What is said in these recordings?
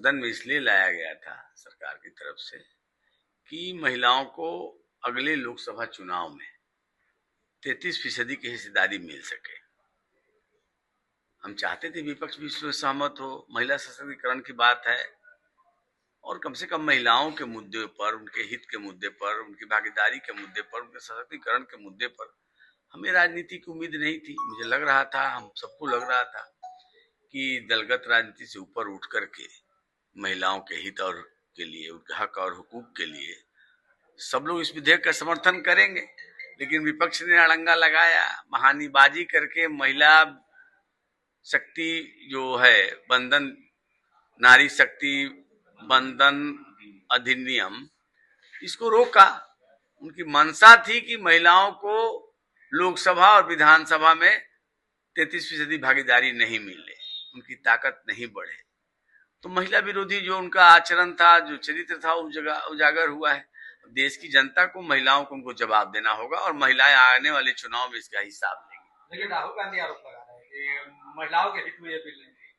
सदन में इसलिए लाया गया था सरकार की तरफ से कि महिलाओं को अगले लोकसभा चुनाव में 33% की हिस्सेदारी मिल सके। हम चाहते थे विपक्ष भी इसमें सहमत हो, महिला सशक्तिकरण की बात है और कम से कम महिलाओं के मुद्दे पर, उनके हित के मुद्दे पर, उनकी भागीदारी के मुद्दे पर, उनके सशक्तिकरण के मुद्दे पर हमें राजनीति की उम्मीद नहीं थी। मुझे लग रहा था, हम सबको लग रहा था कि दलगत राजनीति से ऊपर उठ करके महिलाओं के हित और के लिए, उनके हक और हुकूक के लिए सब लोग इस विधेयक का समर्थन करेंगे। लेकिन विपक्ष ने अड़ंगा लगाया, बहानेबाजी करके महिला शक्ति जो है बंधन, नारी शक्ति बंधन अधिनियम, इसको रोका। उनकी मंशा थी कि महिलाओं को लोकसभा और विधानसभा में 33% भागीदारी नहीं मिले, उनकी ताकत नहीं बढ़े। तो महिला विरोधी जो उनका आचरण था, जो चरित्र था, उजागर हुआ है। देश की जनता को, महिलाओं को उनको जवाब देना होगा और महिलाएं आने वाले चुनाव में इसका हिसाब लेंगी। लेकिन राहुल गांधी आरोप लगा रहे हैं कि महिलाओं के हित में ये बिल नहीं थी।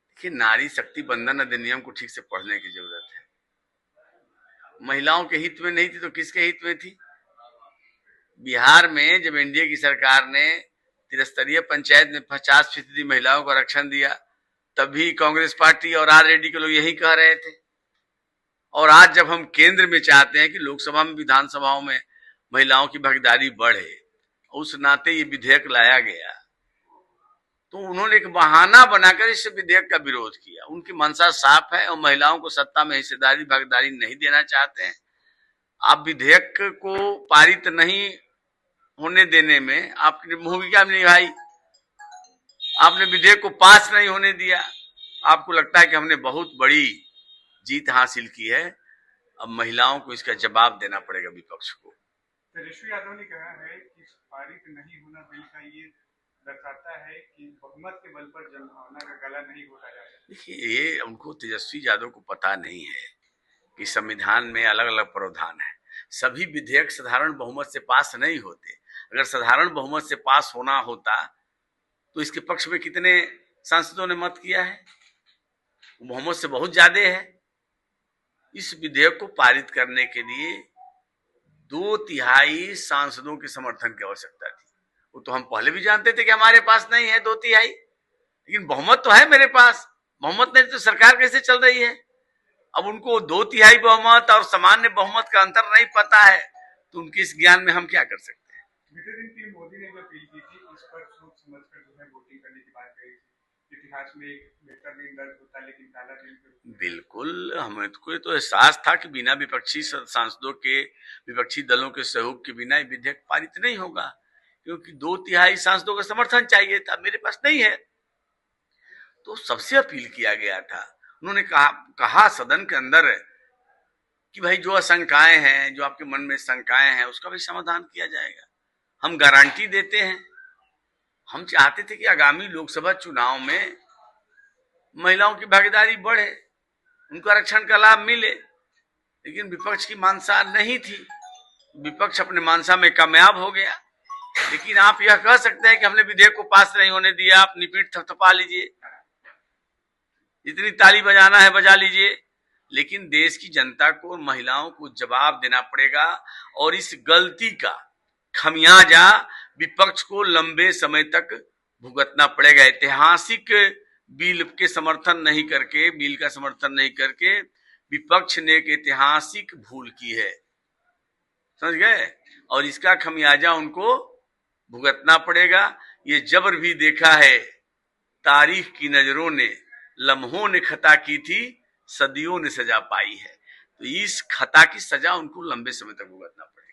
देखिए, नारी शक्ति बंधन अधिनियम को ठीक से पढ़ने की जरूरत है। महिलाओं के हित में नहीं थी तो किसके हित में थी? बिहार में जब एनडीए की सरकार ने त्रिस्तरीय पंचायत में 50% महिलाओं को आरक्षण दिया, तभी कांग्रेस पार्टी और आरजेडी के लोग यही कह रहे थे। और आज जब हम केंद्र में चाहते हैं कि लोकसभा में, विधानसभाओं में महिलाओं की भागीदारी बढ़े, उस नाते ये विधेयक लाया गया, तो उन्होंने एक बहाना बनाकर इस विधेयक का विरोध किया। उनकी मंशा साफ है और महिलाओं को सत्ता में हिस्सेदारी, भागीदारी नहीं देना चाहते हैं। आप विधेयक को पारित नहीं होने देने में आपकी भूमिका निभाई, आपने विधेयक को पास नहीं होने दिया। आपको लगता है कि हमने बहुत बड़ी जीत हासिल की है, अब महिलाओं को इसका जवाब देना पड़ेगा विपक्ष को। तेजस्वी यादव ने कहा है कि पारित नहीं होना बिल का ये दर्शाता है कि बहुमत के बल पर जनभावना का गला नहीं घोटा जाएगा। देखिए, ये उनको, तेजस्वी यादव को पता नहीं है कि संविधान में अलग अलग प्रावधान है। सभी विधेयक साधारण बहुमत से पास नहीं होते। अगर साधारण बहुमत से पास होना होता तो इसके पक्ष में कितने सांसदों ने मत किया है? बहुमत से बहुत ज्यादा है। इस विधेयक को पारित करने के लिए 2/3 सांसदों के समर्थन की आवश्यकता थी। वो तो हम पहले भी जानते थे कि हमारे पास नहीं है 2/3, लेकिन बहुमत तो है मेरे पास। बहुमत नहीं तो सरकार कैसे चल रही है? अब उनको 2/3 बहुमत और सामान्य बहुमत का अंतर नहीं पता है, तो उनके इस ज्ञान में हम क्या कर सकते हैं? बीते दिन पीएम मोदी ने जो अपील की थी, इस पर सोच समझकर जो है वोटिंग करने की बात कही थी। इतिहास में एक बेहतर दिन दर्ज होता है, लेकिन काला दिन बिल्कुल, हमको तो एहसास था कि बिना विपक्षी सांसदों के, विपक्षी दलों के सहयोग के बिना विधेयक पारित नहीं होगा, क्योंकि 2/3 सांसदों का समर्थन चाहिए था, मेरे पास नहीं है। तो सबसे अपील किया गया था। उन्होंने कहा सदन के अंदर कि भाई जो आशंकाएं हैं, जो आपके मन में शंकाएं हैं, उसका भी समाधान किया जाएगा। हम गारंटी देते हैं। हम चाहते थे कि आगामी लोकसभा चुनाव में महिलाओं की भागीदारी बढ़े, उनको आरक्षण का लाभ मिले, लेकिन विपक्ष की मंशा नहीं थी। विपक्ष अपने मंशा में कामयाब हो गया। लेकिन आप यह कह सकते हैं कि हमने विधेयक को पास नहीं होने दिया, आप निपीठ थपथपा लीजिए, जितनी ताली बजाना है बजा लीजिए, लेकिन देश की जनता को, महिलाओं को जवाब देना पड़ेगा और इस गलती का खमियाजा विपक्ष को लंबे समय तक भुगतना पड़ेगा। ऐतिहासिक बिल के समर्थन नहीं करके, बिल का समर्थन नहीं करके विपक्ष ने एक ऐतिहासिक भूल की है, समझ गए? और इसका खमियाजा उनको भुगतना पड़ेगा। ये जबर भी देखा है तारीख की नजरों ने, लम्हों ने खता की थी, सदियों ने सजा पाई है। तो इस खता की सजा उनको लंबे समय तक भुगतना पड़ेगा।